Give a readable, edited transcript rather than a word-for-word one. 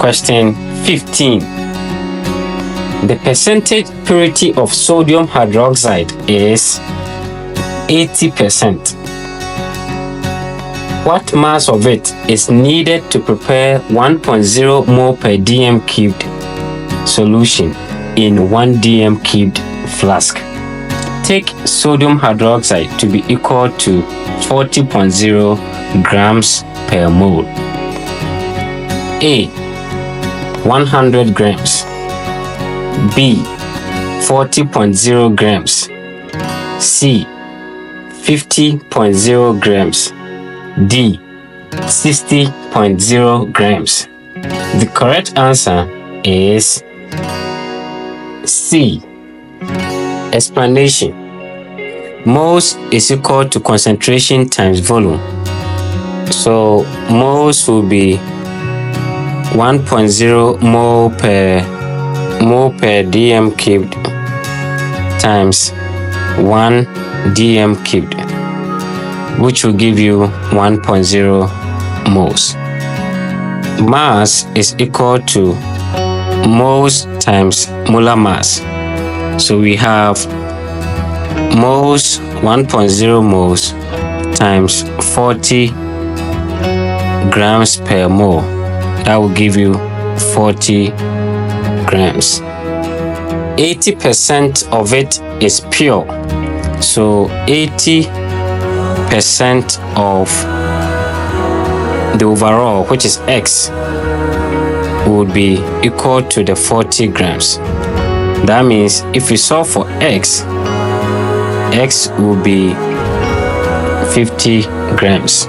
Question 15. The percentage purity of sodium hydroxide is 80%. What mass of it is needed to prepare 1.0 mole per dm cubed solution in 1 dm cubed flask? Take sodium hydroxide to be equal to 40.0 grams per mole. A. 100 grams. B. 40.0 grams. C. 50.0 grams. D. 60.0 grams. The correct answer is C. Explanation. Moles is equal to concentration times volume. So moles will be 1.0 mole per dm cubed times 1 dm cubed, which will give you 1.0 moles. Mass is equal to moles times molar mass. So we have moles, 1.0 moles times 40 grams per mole. That will give you 40 grams. 80% of it is pure. So 80% of the overall, which is X, would be equal to the 40 grams. That means if we solve for X will be 50 grams.